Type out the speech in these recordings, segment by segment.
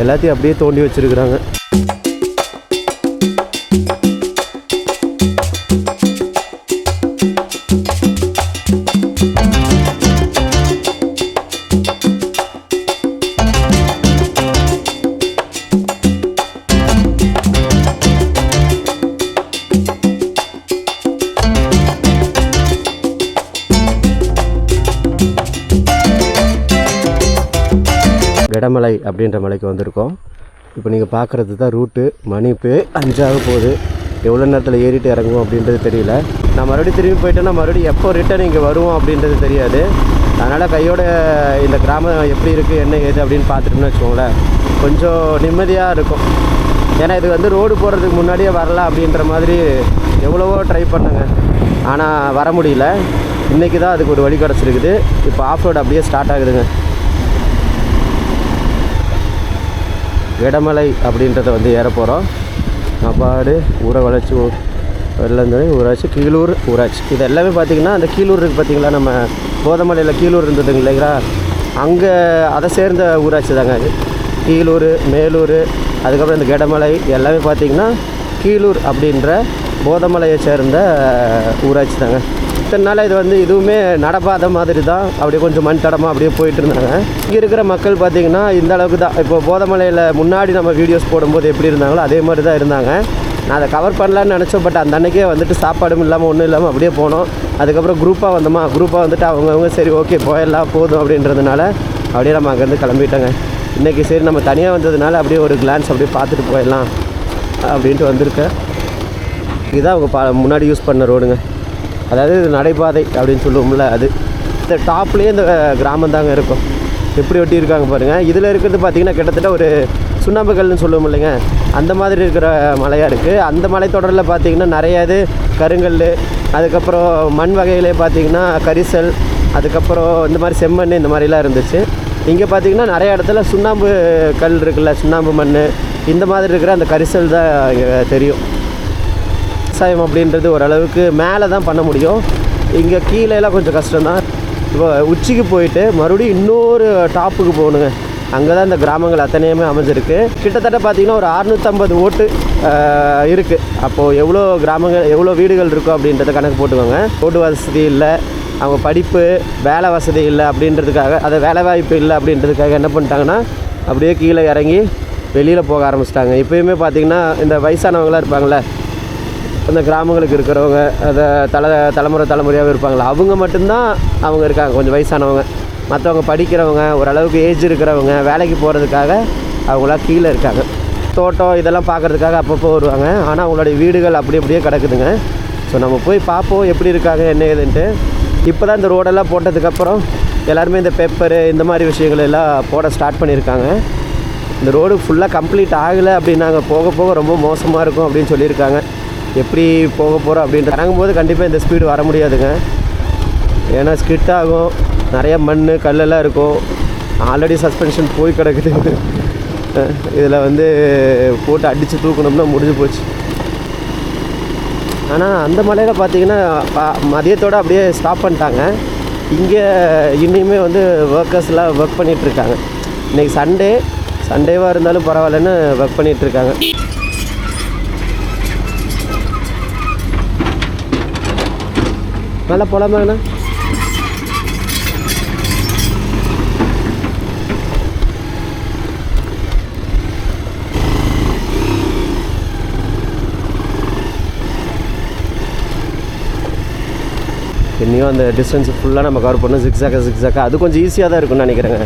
எல்லாத்தையும் அப்படியே தோண்டி வச்சுருக்குறாங்க. கெடமலை அப்படின்ற மலைக்கு வந்திருக்கோம். இப்போ நீங்கள் பார்க்குறது தான் ரூட்டு. மணி இப்போ 5 போகுது. எவ்வளோ நேரத்தில் ஏறிட்டு இறங்குவோம் அப்படின்றது தெரியல. நான் மறுபடியும் திரும்பி போயிட்டேன்னா மறுபடியும் எப்போ ரிட்டர்ன் இங்கே வருவோம் அப்படின்றது தெரியாது. அதனால் கையோட இந்த கிராமம் எப்படி இருக்குது என்ன ஏது அப்படின்னு பார்த்துட்டோம்னு வச்சுக்கோங்களேன், கொஞ்சம் நிம்மதியாக இருக்கும். ஏன்னா இது வந்து ரோடு போகிறதுக்கு முன்னாடியே வரலாம் அப்படின்ற மாதிரி எவ்வளவோ ட்ரை பண்ணுங்க, ஆனால் வர முடியல. இன்றைக்கி தான் அதுக்கு ஒரு வழி கிடச்சிருக்குது. இப்போ ஆஃப் ரோடு அப்படியே ஸ்டார்ட் ஆகுதுங்க. கெடமலை அப்படின்றத வந்து ஏற போகிறோம். நபாடு ஊரவளர்ச்சி வெள்ளந்தனை ஊராட்சி, கீழூர் ஊராட்சி. இது எல்லாமே பார்த்திங்கன்னா அந்த கீழூர் இருக்குது பார்த்திங்களா, நம்ம போதமலையில் கீழூர் இருந்ததுங்க இல்லைங்களா, அங்கே அதை சேர்ந்த ஊராட்சி தாங்க அது. கீழூர், மேலூர், அதுக்கப்புறம் இந்த கெடமலை எல்லாமே பார்த்திங்கன்னா கீழூர் அப்படின்ற போதமலையை சேர்ந்த ஊராட்சி தாங்க. இத்தனை நாள் இது வந்து இதுவுமே நடப்பாத மாதிரி தான், அப்படியே கொஞ்சம் மண் தடமாக அப்படியே போயிட்டு இருந்தாங்க. இங்கே இருக்கிற மக்கள் பார்த்திங்கன்னா இந்த அளவுக்கு தான். இப்போ போதமலையில் முன்னாடி நம்ம வீடியோஸ் போடும்போது எப்படி இருந்தாங்களோ அதே மாதிரி தான் இருந்தாங்க. நான் அதை கவர் பண்ணலான்னு நினச்சோம். பட் அந்த அன்றைக்கே வந்துட்டு சாப்பாடும் இல்லாமல் ஒன்றும் இல்லாமல் அப்படியே போனோம். அதுக்கப்புறம் குரூப்பாக வந்துட்டு அவங்கவுங்க சரி ஓகே போயிடலாம் போதும் அப்படின்றதுனால அப்படியே நம்ம அங்கேருந்து கிளம்பிட்டோங்க. இன்றைக்கி சரி நம்ம தனியாக வந்ததுனால அப்படியே ஒரு கிளான்ஸ் அப்படியே பார்த்துட்டு போயிடலாம் அப்படின்ட்டு வந்திருக்கேன். இதுதான் அவங்க முன்னாடி யூஸ் பண்ண ரோடுங்க, அதாவது நடைபாதை அப்படின்னு சொல்லுவோம்ல அது. இந்த டாப்லேயே இந்த கிராமம் தாங்க இருக்கும். எப்படி ஒட்டியிருக்காங்க பாருங்கள். இதில் இருக்கிறது பார்த்திங்கன்னா கிட்டத்தட்ட ஒரு சுண்ணாம்புகள்னு சொல்லுவோம் இல்லைங்க, அந்த மாதிரி இருக்கிற மலையாக இருக்குது. அந்த மலைத்தொடரில் பார்த்திங்கன்னா நிறையா இது கருங்கல், அதுக்கப்புறம் மண் வகையிலே பார்த்திங்கன்னா கரிசல், அதுக்கப்புறம் இந்த மாதிரி செம்மண் இந்த மாதிரிலாம் இருந்துச்சு. இங்கே பார்த்திங்கன்னா நிறைய இடத்துல சுண்ணாம்பு கல் இருக்குல்ல, சுண்ணாம்பு மண், இந்த மாதிரி இருக்கிற அந்த கரிசல் தான் இங்கே தெரியும். விவசாயம் அப்படின்றது ஓரளவுக்கு மேலே தான் பண்ண முடியும். இங்கே கீழேலாம் கொஞ்சம் கஷ்டம்தான். இப்போ உச்சிக்கு போயிட்டு மறுபடியும் இன்னொரு டாப்புக்கு போகணுங்க. அங்கே தான் இந்த கிராமங்கள் அத்தனையுமே அமைஞ்சிருக்கு. கிட்டத்தட்ட பார்த்திங்கன்னா ஒரு 650 ஓட்டு இருக்குது. அப்போது எவ்வளோ கிராமங்கள் எவ்வளோ வீடுகள் இருக்கும் அப்படின்றத கணக்கு போட்டுக்கோங்க. ரோடு வசதி இல்லை, அவங்க படிப்பு வேலை வசதி இல்லை அப்படின்றதுக்காக, அதை வேலைவாய்ப்பு இல்லை அப்படின்றதுக்காக என்ன பண்ணிட்டாங்கன்னா அப்படியே கீழே இறங்கி வெளியில் போக ஆரம்பிச்சிட்டாங்க. இப்போயுமே பார்த்திங்கன்னா இந்த வயசானவங்களாம் இருப்பாங்களே, அந்த கிராமங்களுக்கு இருக்கிறவங்க, அதை தலைமுறையாகவே இருப்பாங்களா, அவங்க மட்டும்தான் அவங்க இருக்காங்க, கொஞ்சம் வயசானவங்க. மற்றவங்க படிக்கிறவங்க, ஓரளவுக்கு ஏஜ் இருக்கிறவங்க, வேலைக்கு போகிறதுக்காக அவங்களாம் கீழே இருக்காங்க. தோட்டம் இதெல்லாம் பார்க்குறதுக்காக அப்பப்போ வருவாங்க. ஆனால் அவங்களுடைய வீடுகள் அப்படியே கிடக்குதுங்க. ஸோ நம்ம போய் பார்ப்போம் எப்படி இருக்காங்க என்ன ஏதுன்ட்டு. இப்போ தான் இந்த ரோடெல்லாம் போட்டதுக்கப்புறம் எல்லாருமே இந்த பெப்பரு இந்த மாதிரி விஷயங்கள் எல்லாம் போட ஸ்டார்ட் பண்ணியிருக்காங்க. இந்த ரோடு ஃபுல்லாக கம்ப்ளீட் ஆகலை அப்படின்னாங்க. போக போக ரொம்ப மோசமாக இருக்கும் அப்படின்னு சொல்லியிருக்காங்க. எப்படி போக போகிறோம் அப்படின்ட்டு இறங்கும்போது கண்டிப்பாக இந்த ஸ்பீடு வர முடியாதுங்க. ஏன்னா ஸ்கிட் ஆகும், நிறைய மண் கல்லெல்லாம் இருக்கும். ஆல்ரெடி சஸ்பென்ஷன் போய் கிடக்குது. இதில் வந்து போட்டு அடித்து தூக்கணும்னா முடிஞ்சு போச்சு. ஆனால் அந்த மலையில் பார்த்திங்கன்னா மதியத்தோடு அப்படியே ஸ்டாப் பண்ணிட்டாங்க. இங்கே இன்னுமே வந்து ஒர்க்கர்ஸ்லாம் ஒர்க் பண்ணிகிட்ருக்காங்க. இன்றைக்கி சண்டேவாக இருந்தாலும் பரவாயில்லன்னு ஒர்க் பண்ணிகிட்ருக்காங்க. நல்லா போகலாமாங்கண்ணா? இன்னும் அந்த டிஸ்டன்ஸ் ஃபுல்லாக நம்ம கவர் பண்ணணும். ஜிக்ஸாக்கா அது கொஞ்சம் ஈஸியாக தான் இருக்கும்னு நினைக்கிறேங்க.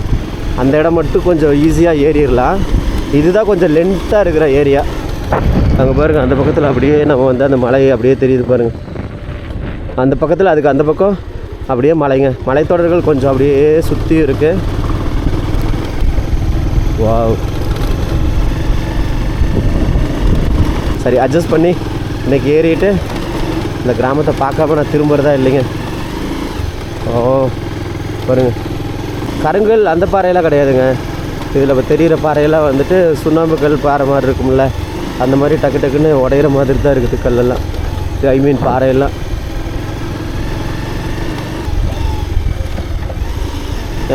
அந்த இடம் மட்டும் கொஞ்சம் ஈஸியாக ஏறிடலாம். இதுதான் கொஞ்சம் லென்த்தாக இருக்கிற ஏரியா. அங்கே பாருங்கள், அந்த பக்கத்தில் அப்படியே நம்ம வந்து அந்த மலை அப்படியே தெரியுது பாருங்கள். அந்த பக்கத்தில் அதுக்கு அந்த பக்கம் அப்படியே மலைங்க, மலைத்தொடர்கள் கொஞ்சம் அப்படியே சுற்றி இருக்குது. வாவ், சரி அட்ஜஸ்ட் பண்ணி இன்றைக்கி ஏறிட்டு இந்த கிராமத்தை பார்க்காம நான் திரும்புகிறதா இல்லைங்க. ஓ பாருங்க, கருங்கல் அந்த பாறையெல்லாம் கிடையாதுங்க. இதில் இப்போ தெரிகிற பாறையெல்லாம் வந்துட்டு சுண்ணாம்புக்கல் பாறை மாதிரி இருக்கும்ல, அந்த மாதிரி டக்கு டக்குன்னு உடையிற மாதிரி தான் இருக்குது கல்லெல்லாம். ஐ மீன் பாறையெல்லாம்.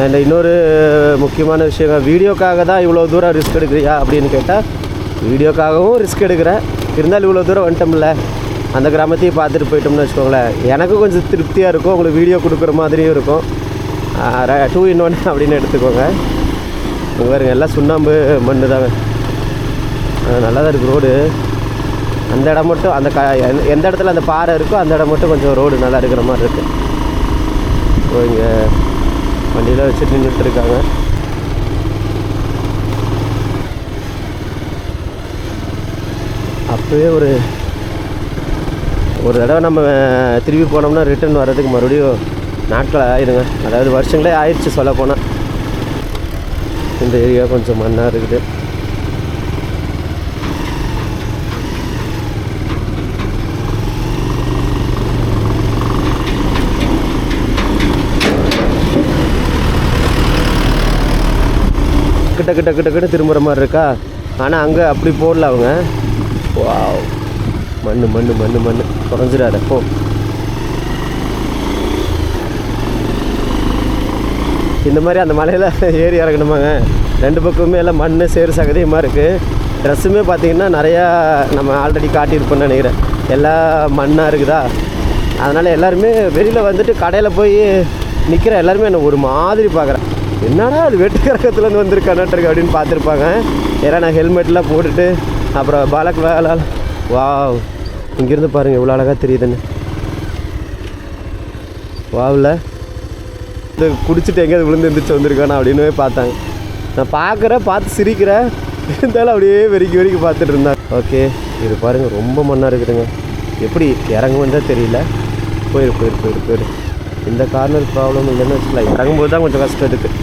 அண்ட் இன்னொரு முக்கியமான விஷயம், வீடியோக்காக தான் இவ்வளோ தூரம் ரிஸ்க் எடுக்கிறியா அப்படின்னு கேட்டால், வீடியோக்காகவும் ரிஸ்க் எடுக்கிறேன், இருந்தாலும் இவ்வளோ தூரம் வந்துட்டோம்ல, அந்த கிராமத்தையும் பார்த்துட்டு போயிட்டோம்னு வச்சுக்கோங்களேன், எனக்கும் கொஞ்சம் திருப்தியாக இருக்கும், உங்களுக்கு வீடியோ கொடுக்குற மாதிரியும் இருக்கும். 2 in 1 அப்படின்னு எடுத்துக்கோங்க. இங்கே பாருங்க, எல்லாம் சுண்ணாம்பு மண் தாங்க, நல்லா தான் இருக்குது ரோடு. அந்த இடம் மட்டும் அந்த எந்த இடத்துல அந்த பாறை இருக்கோ அந்த இடம் மட்டும் கொஞ்சம் ரோடு நல்லா இருக்கிற மாதிரி இருக்குது. ஸோ இங்கே வண்டியில் வச்சுட்டு நின்றுட்டுருக்காங்க. அப்போவே ஒரு தடவை நம்ம திரும்பி போனோம்னா ரிட்டர்ன் வர்றதுக்கு மறுபடியும் நாட்கள் ஆயிடுங்க, அதாவது வருஷங்களே ஆயிடுச்சு சொல்ல போனால். இந்த ஏரியா கொஞ்சம் மண்ணாக இருக்குது. கிட்ட திரும்புகிற மாதிரி இருக்கா, ஆனால் அங்கே அப்படி போடல அவங்க. வாவ், மண் குறைஞ்சிடாத போ. இந்த மாதிரி அந்த மலையில் ஏறி இறங்கணுமாங்க. 2 பக்கமுமே எல்லாம் மண் சேறு சகதியமாக இருக்குது. ட்ரெஸ்ஸுமே பார்த்திங்கன்னா நிறையா நம்ம ஆல்ரெடி காட்டியிருப்போன்னு நினைக்கிறேன், எல்லாம் மண்ணாக இருக்குதா. அதனால் எல்லாருமே வெளியில் வந்துட்டு கடையில் போய் நிற்கிற எல்லாருமே என்ன ஒரு மாதிரி பார்க்குறேன், என்னடா அது வெட்டுக்கரகத்துலேருந்து வந்திருக்கானாட்டிருக்கு அப்படின்னு பார்த்துருப்பாங்க. ஏன்னா நான் ஹெல்மெட்லாம் போட்டுட்டு அப்புறம் பாலக் வேலை. வாவ், இங்கேருந்து பாருங்கள் இவ்வளோ அழகாக தெரியுதுன்னு. வாவில் இது குடிச்சிட்டு எங்கேயாவது விழுந்து எழுந்திரிச்சு வந்திருக்கானா அப்படின்னு பார்த்தாங்க. நான் பார்த்து சிரிக்கிறேன், இருந்தாலும் அப்படியே வெறிக்கி பார்த்துட்டு இருந்தேன். ஓகே, இது பாருங்கள் ரொம்ப மண்ணாக இருக்குதுங்க, எப்படி இறங்குவோன்னு தான் தெரியல. போயிரு. இந்த கார்னர் ப்ராப்ளம் இல்லைன்னு வச்சுக்கலாம், இறங்கும்போது தான் கொஞ்சம் கஷ்டம் இருக்குது.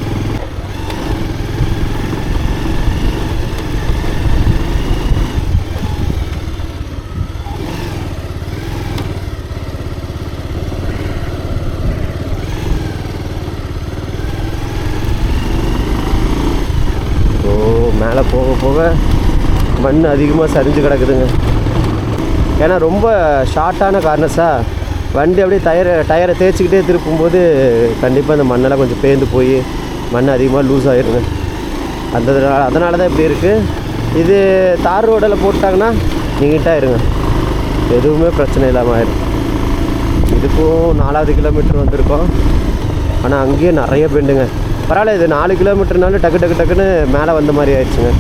மேலே போக மண் அதிகமாக சரிஞ்சு கிடக்குதுங்க. ஏன்னா ரொம்ப ஷார்ட்டான கார்னர்ஸாக வண்டி அப்படியே டயரை தேய்ச்சிக்கிட்டே திருப்பும்போது கண்டிப்பாக அந்த மண்ணெல்லாம் கொஞ்சம் பேர்ந்து போய் மண் அதிகமாக லூஸ் ஆகிருங்க. அதனால தான் இப்படி இருக்குது. இது தார் ரோடில் போட்டாங்கன்னா நீட்டாக இருங்க, எதுவுமே பிரச்சனை இல்லாமல் ஆயிடும். இதுக்கும் 4வது கிலோமீட்டர் வந்திருக்கோம், ஆனால் அங்கேயே நிறைய பெண்டுங்க. பரவாயில்ல, இது 4 கிலோமீட்டர்னாலும் டக்குன்னு மேலே வந்த மாதிரி ஆயிடுச்சுங்க.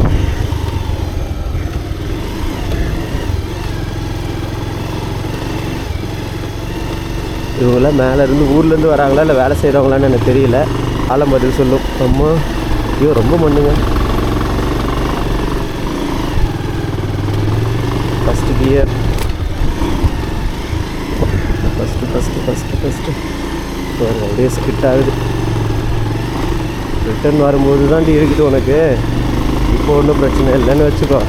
இவங்களாம் மேலேருந்து ஊர்லேருந்து வராங்களா இல்லை வேலை செய்கிறவங்களான்னு எனக்கு தெரியல, ஆழம் பதில் சொல்லும். அம்மா ஐயோ ரொம்ப மண்ணுங்க. ஃபஸ்ட்டு கியர், ஃபஸ்ட்டு அப்படியே ஸ்கிட் ஆகுது. ரிட்டர்ன் வரும்போது தான் இருக்குது உனக்கு, இப்போ ஒன்றும் பிரச்சனை இல்லைன்னு வச்சுக்கோ.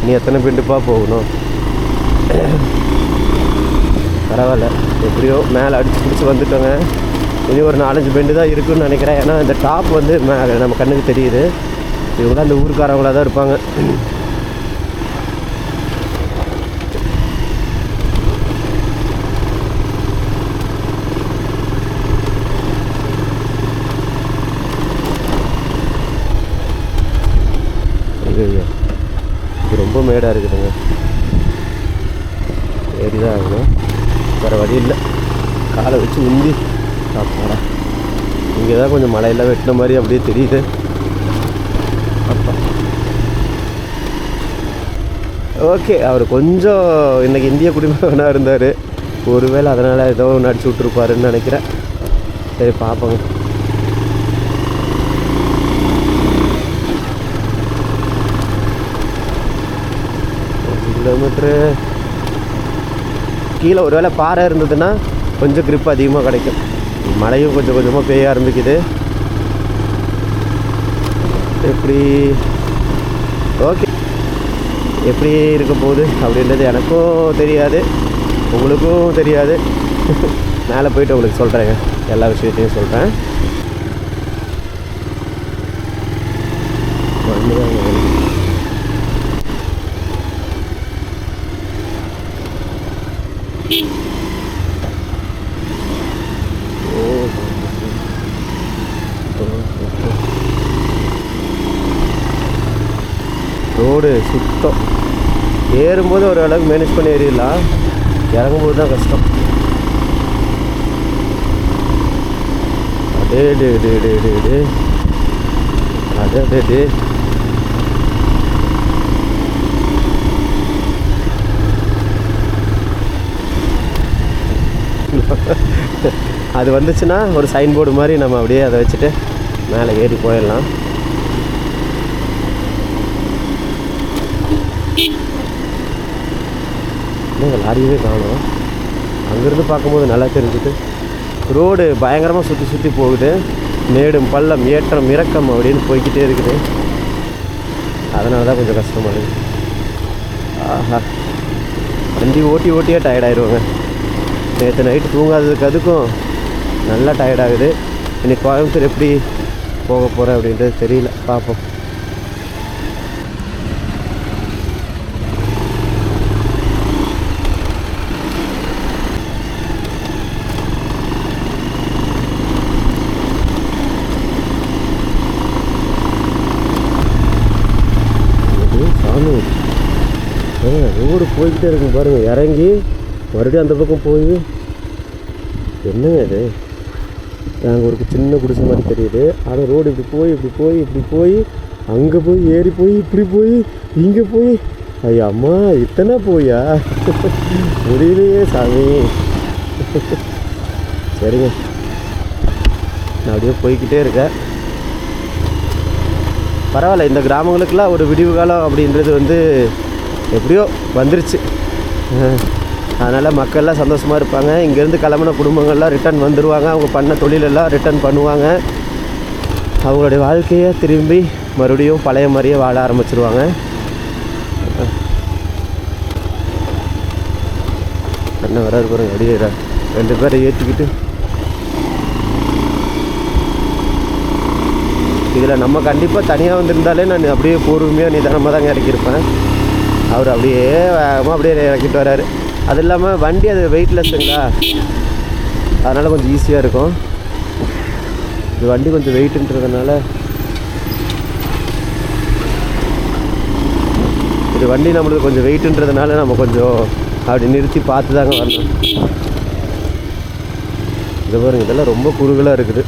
நீ எத்தனை பெண்டுப்பா போகணும்? பரவாயில்ல, எப்படியோ மேலே அடிச்சு வந்துட்டோங்க. இனி ஒரு 4-5 பெண்டு தான் இருக்குதுன்னு நினைக்கிறேன். ஏன்னா இந்த டாப் வந்து மேலே நம்ம கண்ணுக்கு தெரியுது. இவங்களாம் அந்த ஊருக்காரவங்களாக தான் இருப்பாங்க. ஐயோ, இது ரொம்ப மேடாக இருக்குதுங்க, ஏறிதான் ஆகணும், வேறு வழி இல்லை. காலை வச்சு உந்தி சாப்பிடா. இங்கே தான் கொஞ்சம் மழையெல்லாம் வெட்டின மாதிரி அப்படியே தெரியுது. அப்பா ஓகே, அவர் கொஞ்சம் இன்றைக்கி இந்திய குடிமகனாக இருந்தார், ஒருவேளை அதனால் ஏதோ ஒன்று அடிச்சு விட்ருப்பாருன்னு நினைக்கிறேன். சரி பார்ப்போங்க. கிலோமீட்ரு கீழே ஒரு வேளை பாறை இருந்ததுன்னா கொஞ்சம் grip அதிகமாக கிடைக்கும். மழையும் கொஞ்சம் கொஞ்சமாக பெய்ய ஆரம்பிக்குது. எப்படி ஓகே, எப்படி இருக்க போகுது அப்படின்றது எனக்கும் தெரியாது, உங்களுக்கும் தெரியாது. மேலே போயிட்டு உங்களுக்கு சொல்கிறேங்க, எல்லா விஷயத்தையும் சொல்கிறேன். ரோடு சுத்தம். ஏறும்போது ஒரு அளவுக்கு மேனேஜ் பண்ணி ஏறிடலாம், இறங்கும்போது தான் கஷ்டம். டே டே டே டே டே டே அதே டே டே அது வந்துச்சுன்னா ஒரு சைன் போர்டு மாதிரி நம்ம அப்படியே அதை வச்சுட்டு மேலே ஏறி போயிடலாம். லாரியவே காணும். அங்கேருந்து பார்க்கும்போது நல்லா தெரிஞ்சுது. ரோடு பயங்கரமாக சுற்றி சுற்றி போகுது. மேடும் பள்ளம் ஏற்றம் இறக்கம் அப்படின்னு போய்கிட்டே இருக்குது. அதனால தான் கொஞ்சம் கஷ்டமாக இருக்குது. ஆஹா, வண்டி ஓட்டி ஓட்டியே டயர்டாயிடுவாங்க. நேற்று நைட்டு தூங்காததுக்கு அதுக்கும் நல்லா டயர்டாகுது. இன்றைக்கி கோயம்புத்தூர் எப்படி போக போகிறேன் அப்படின்றது தெரியல, பார்ப்போம். ரோடு போய்கிட்டே இருக்கும் பாருங்கள். இறங்கி மறுபடியும் அந்த பக்கம் போய் என்னங்க இது, நாங்கள் ஒரு சின்ன குடிசை மாதிரி தெரியுது. ஆனால் ரோடு இப்படி போய் இப்படி போய் இப்படி போய் அங்கே போய் ஏறி போய் இப்படி போய் இங்கே போய், ஐயா அம்மா இத்தனை போயா முடியலையே சாமி. சரிங்க, நான் அப்படியே போய்கிட்டே இருக்கேன். பரவாயில்ல, இந்த கிராமங்களுக்கெல்லாம் ஒரு விடிவு காலம் அப்படின்றது வந்து எப்படியோ வந்துருச்சு. அதனால் மக்கள்லாம் சந்தோஷமாக இருப்பாங்க. இங்கேருந்து கிளம்புன குடும்பங்கள்லாம் ரிட்டர்ன் வந்துடுவாங்க. அவங்க பண்ண தொழிலெல்லாம் ரிட்டர்ன் பண்ணுவாங்க. அவங்களுடைய வாழ்க்கையை திரும்பி மறுபடியும் பழைய மாதிரியே வாழ ஆரம்பிச்சிருவாங்க. என்ன வராது பாருங்க, அப்படியே 2 பேரை ஏற்றிக்கிட்டு. இதில் நம்ம கண்டிப்பாக தனியாக வந்திருந்தாலே நான் அப்படியே பொறுமையாக நிதானமாக தாங்க இறக்கியிருப்பேன். அவர் அப்படியே வேகமாக அப்படியே இறக்கிட்டு வர்றாரு. அது இல்லாமல் வண்டி அது வெயிட்லெஸ்ஸுங்களா, அதனால் கொஞ்சம் ஈஸியாக இருக்கும். இது வண்டி கொஞ்சம் வெயிட்டுன்றதுனால, இது வண்டி நம்மளுக்கு கொஞ்சம் வெயிட்டுன்றதுனால நம்ம கொஞ்சம் அப்படி நிறுத்தி பார்த்து தாங்க வரணும். இது பாருங்க, இதெல்லாம் ரொம்ப குறுகலாக இருக்குது.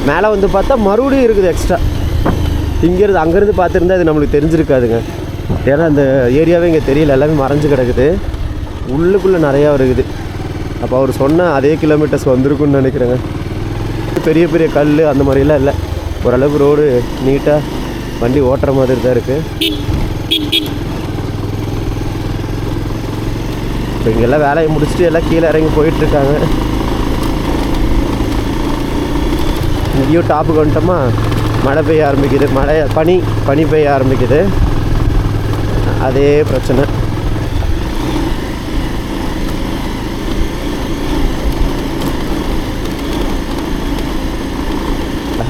மேலே வந்து பார்த்தா மறுபடியும் இருக்குது எக்ஸ்ட்ரா. இங்கேருந்து அங்கேருந்து பார்த்துருந்தா இது நம்மளுக்கு தெரிஞ்சிருக்காதுங்க. ஏன்னா அந்த ஏரியாவே இங்கே தெரியல, எல்லாமே மறைஞ்சு கிடக்குது. உள்ளுக்குள்ளே நிறையா இருக்குது. அப்போ அவர் சொன்ன அதே கிலோமீட்டர்ஸ் வந்திருக்குன்னு நினைக்கிறேங்க. பெரிய பெரிய கல் அந்த மாதிரிலாம் இல்லை. ஓரளவுக்கு ரோடு நீட்டாக வண்டி ஓட்டுற மாதிரி தான் இருக்குது. இப்போ இங்கெல்லாம் வேலையை முடிச்சுட்டு எல்லாம் கீழே இறங்கி போயிட்டுருக்காங்க. இங்கேயும் டாப்புக்கு வந்துட்டோமா, மழை பெய்ய ஆரம்பிக்குது. பனி பெய்ய ஆரம்பிக்குது. அதே பிரச்சனை.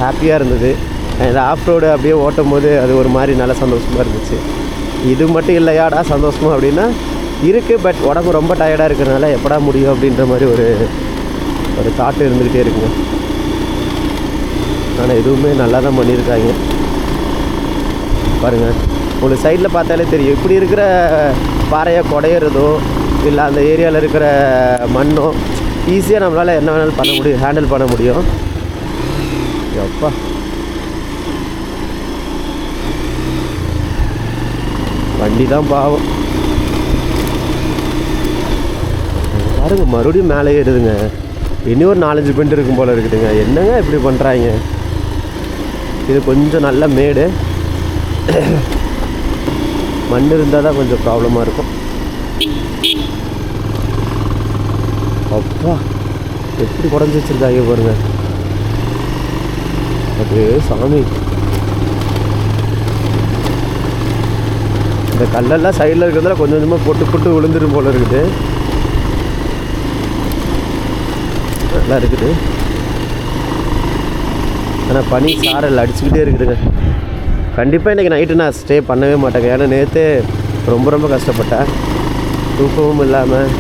ஹாப்பியாக இருந்தது. இந்த ஆஃப் ரோடு அப்படியே ஓட்டும் போது அது ஒரு மாதிரி நல்ல சந்தோஷமாக இருந்துச்சு. இது மட்டும் இல்லையாடா சந்தோஷமா அப்படின்னா இருக்குது. பட் உடம்பு ரொம்ப டயர்டாக இருக்கிறதுனால எப்படா முடியும் அப்படின்ற மாதிரி ஒரு தாட்டு இருந்துக்கிட்டே இருக்குங்க. ஆனால் எதுவுமே நல்லா தான் பண்ணியிருக்காங்க பாருங்கள். ஒரு சைடில் பார்த்தாலே தெரியும். இப்படி இருக்கிற பாறையை குடையிறதோ இல்லை அந்த ஏரியாவில் இருக்கிற மண்ணோ ஈஸியாக நம்மளால் என்ன வேணாலும் பண்ண முடியும், ஹேண்டில் பண்ண முடியும். அப்பா, வண்டி தான் பாவம். பாருங்க, மறுபடியும் மேலே ஏறுதுங்க. இன்னும் ஒரு 4-5 பெண்ட் இருக்கும் போல் இருக்குதுங்க. என்னங்க இப்படி பண்ணுறாங்க? இது கொஞ்சம் நல்ல மேடு. மண் இருந்தால் தான் கொஞ்சம் ப்ராப்ளமாக இருக்கும். அப்பா, எப்படி குறைஞ்சி வச்சுருக்காங்க பாருங்க. அது சாமி, இந்த கல்லெல்லாம் சைடில் இருக்கிறதுல கொஞ்சம் கொஞ்சமாக பொட்டு பொட்டு விழுந்துடும் போல் இருக்குது. நல்லா இருக்குது. ஆனால் பனி சாரல் அடிச்சுக்கிட்டே இருக்குதுங்க. கண்டிப்பாக இன்றைக்கி நைட்டு நான் ஸ்டே பண்ணவே மாட்டேங்க. ஏன்னா நேற்று ரொம்ப ரொம்ப கஷ்டப்பட்டேன். தூக்கமும் இல்லாமல்,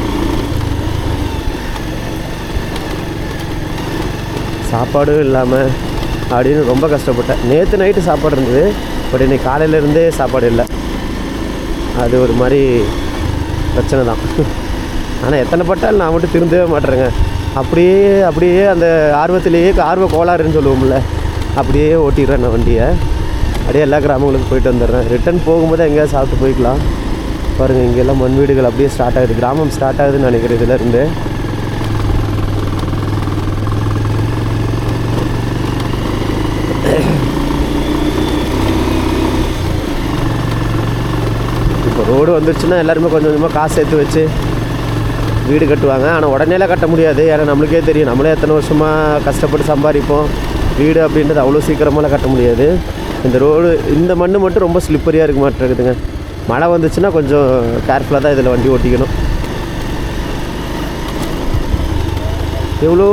சாப்பாடும் இல்லாமல் அப்படின்னு ரொம்ப கஷ்டப்பட்டேன். நேற்று நைட்டு சாப்பாடு இருந்தது, பட் இன்றைக்கி காலையிலேருந்தே சாப்பாடு இல்லை. அது ஒரு மாதிரி பிரச்சனை தான். ஆனால் எத்தனை பட்டாலும் நான் மட்டும் திருந்தவே மாட்டேறேங்க. அப்படியே அந்த ஆர்வத்திலேயே ஆர்வ கோளாறுன்னு சொல்லுவோம்ல, அப்படியே ஓட்டிடுறேன் நான் வண்டியை. அப்படியே எல்லா கிராமங்களுக்கு போயிட்டு வந்துடுறேன். ரிட்டன் போகும்போது எங்கேயாவது சாப்பிட்டு போய்க்கலாம். பாருங்கள், இங்கெல்லாம் மண் வீடுகள் அப்படியே ஸ்டார்ட் ஆகுது. கிராமம் ஸ்டார்ட் ஆகுதுன்னு நினைக்கிறேன் இதிலேருந்து. இப்போ ரோடு வந்துருச்சுன்னா எல்லாருமே கொஞ்சம் கொஞ்சமாக காசு சேர்த்து வச்சு வீடு கட்டுவாங்க. ஆனால் உடனேலாம் கட்ட முடியாது. ஏன்னா நம்மளுக்கே தெரியும், நம்மளே எத்தனை வருஷமாக கஷ்டப்பட்டு சம்பாதிப்போம். வீடு அப்படின்றது அவ்வளோ சீக்கிரமாலாம் கட்ட முடியாது. இந்த ரோடு, இந்த மண் மட்டும் ரொம்ப ஸ்லிப்பரியாக இருக்க மாட்டேங்குதுங்க. மழை வந்துச்சுன்னா கொஞ்சம் கேர்ஃபுல்லாக தான் இதில் வண்டி ஓட்டிக்கணும். எவ்வளோ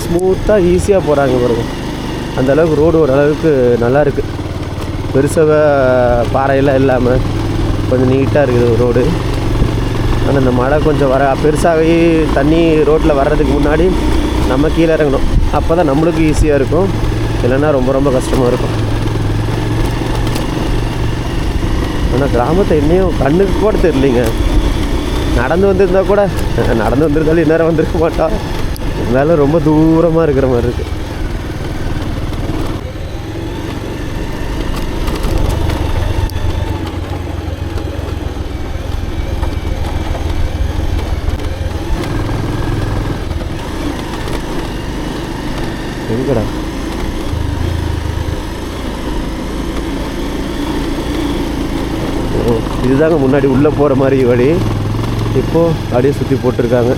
ஸ்மூத்தாக ஈஸியாக போகிறாங்க பாருங்க. அந்தளவுக்கு ரோடு ஓரளவுக்கு நல்லா இருக்குது. பெருசாக பாறையெல்லாம் இல்லாமல் கொஞ்சம் நீட்டாக இருக்குது ரோடு. ஆனால் இந்த மழை கொஞ்சம் பெருசாகி தண்ணி ரோட்டில் வர்றதுக்கு முன்னாடி நம்ம கீழே இறங்கணும். அப்போ தான் நம்மளுக்கு ஈஸியாக இருக்கும். இல்லைன்னா ரொம்ப ரொம்ப கஷ்டமாக இருக்கும். ஆனால் கிராமத்தை இன்னும் கண்ணுக்கு கூட தெரியலிங்க. நடந்து வந்திருந்தாலும் இந்நேரம் வந்திருக்க மாட்டோம். இருந்தாலும் ரொம்ப தூரமாக இருக்கிற மாதிரி இருக்குது. எங்கடா இதுதாங்க முன்னாடி உள்ளே போகிற மாதிரி வழி. இப்போது அப்படியே சுற்றி போட்டிருக்காங்க.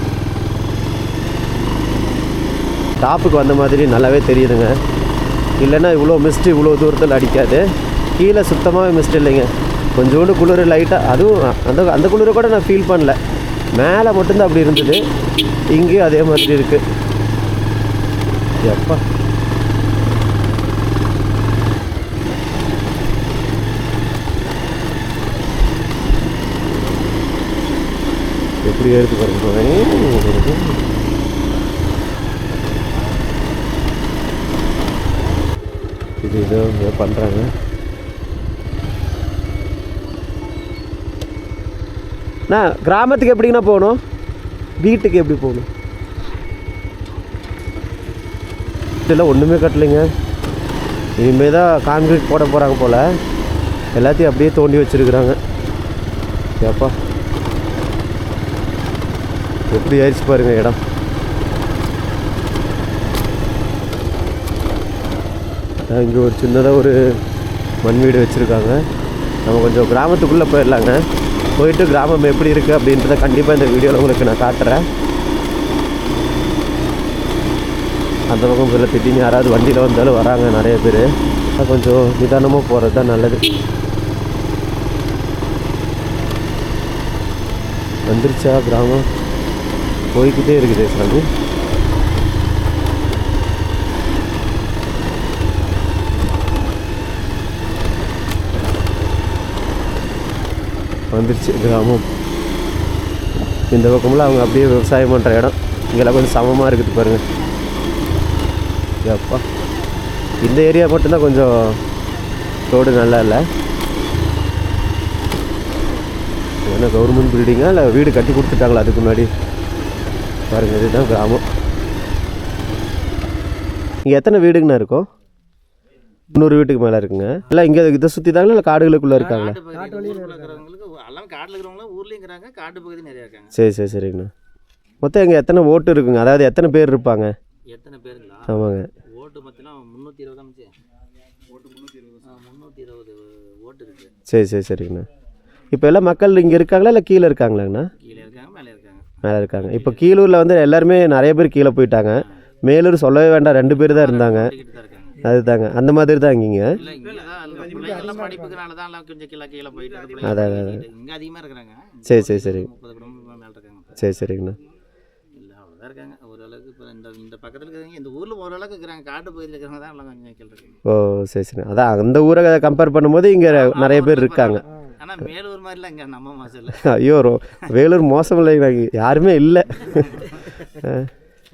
டாப்புக்கு வந்த மாதிரி நல்லாவே தெரியுதுங்க. இல்லைன்னா இவ்வளோ மிஸ்ட்டு இவ்வளோ தூரத்தில் அடிக்காது. கீழே சுத்தமாகவே மிஸ்ட் இல்லைங்க. கொஞ்சோண்டு குளிர் லைட்டாக, அதுவும் அந்த குளிரை கூட நான் ஃபீல் பண்ணல. மேலே மட்டும்தான் அப்படி இருந்தது. இங்கேயும் அதே மாதிரி இருக்குது. எப்பா எப்படி எடுத்து பாருங்க. இது ஏதோ பண்ணுறாங்க. நான் கிராமத்துக்கு எப்படிங்கண்ணா போகணும்? வீட்டுக்கு எப்படி போகணும்? இதெல்லாம் ஒன்றுமே கட்டலைங்க. இனிமேல் தான் கான்கிரீட் போட போகிறாங்க போல். எல்லாத்தையும் அப்படியே தோண்டி வச்சுருக்குறாங்க. ஏப்பா எப்படி ஆயிடுச்சு பாருங்கள் இடம். இங்கே ஒரு சின்னதாக ஒரு மண் வீடு வச்சுருக்காங்க. நம்ம கொஞ்சம் கிராமத்துக்குள்ளே போயிடலாங்க. போயிட்டு கிராமம் எப்படி இருக்குது அப்படின்றத கண்டிப்பாக இந்த வீடியோவில் உங்களுக்கு நான் காட்டுறேன். அந்த பக்கம் போல திட்டின்னு யாராவது வண்டியில் வந்தாலும் வராங்க நிறைய பேர். கொஞ்சம் நிதானமாக போகிறது தான் நல்லது. வந்துருச்சா கிராமம்? போய்கிட்டே இருக்குது சாமி. வந்துருச்சு கிராமம். இந்த பக்கமெல்லாம் அவங்க அப்படியே விவசாயம் பண்ணுற இடம். இங்கெல்லாம் கொஞ்சம் சமமாக இருக்குது பாருங்கள். அப்பா இந்த ஏரியா மட்டும்தான் கொஞ்சம் ரோடு நல்லா இல்லை. ஏன்னா கவர்மெண்ட் பில்டிங்கா இல்லை வீடு கட்டி கொடுத்துட்டாங்களா அதுக்கு முன்னாடி? பாருங்கள், இதுதான் கிராமம். இங்கே எத்தனை வீடுங்கண்ணா இருக்கும்? 300 வீட்டுக்கு மேலே இருக்குங்க. இல்லை இங்கே இதை சுற்றி தாங்களா இல்லை காடுகளுக்குள்ளே இருக்காங்களா? சரி சரி சரிங்கண்ணா. மொத்தம் இங்கே எத்தனை ஓட்டு இருக்குங்க? அதாவது எத்தனை பேர் இருப்பாங்க? எத்தனை பேருங்களா? ஆமாங்க. ஓட்டு பார்த்தீங்கன்னா 320 அமைச்சு. ஓட்டு 320 ஓட்டு இருக்குது. சரி சரி சரிங்கண்ணா. இப்போ எல்லாம் மக்கள் இங்கே இருக்காங்களா இல்லை கீழே இருக்காங்களாங்கண்ணா? கீழே இருக்காங்க, மேலே இருக்காங்க. மேலே இருக்காங்க. இப்போ கீழூரில் வந்து எல்லாருமே நிறைய பேர் கீழே போயிட்டாங்க. மேலூர் சொல்லவே வேண்டாம், 2 பேர் தான் இருந்தாங்க. அதுதாங்க அந்த மாதிரி தான் இங்கேங்க. இல்லை இங்கே தான் பிள்ளைங்கெல்லாம் படிப்புக்குனால தான் எல்லாம் கொஞ்சம் கீழே கீழே போயிட்டு அதான் இங்கே அதிகமாக இருக்கிறாங்க. சரி சரி சரிங்க. 30 குடும்பம் மேலே இருக்காங்க. சரி சரிங்கண்ணா. இல்லை அவ்வளோதான் இருக்காங்க ஓரளவுக்கு. இப்போ இந்த பக்கத்தில் இருக்கிறவங்க இந்த ஊரில் ஓரளவுக்கு இருக்கிறாங்க. காட்டு பகுதியில் இருக்கிறவங்க தான் எல்லாம் கொஞ்சம் கீழே இருக்காங்க. ஓ சரி சரி. அதான் அந்த ஊரை கம்பேர் பண்ணும்போது இங்கே நிறைய பேர் இருக்காங்க. ஆனால் மேலூர் மாதிரிலாம் இங்கே நம்ம மாதம் இல்லை. ஐயோ வேலூர் மோசம் இல்லைங்க, யாருமே இல்லை.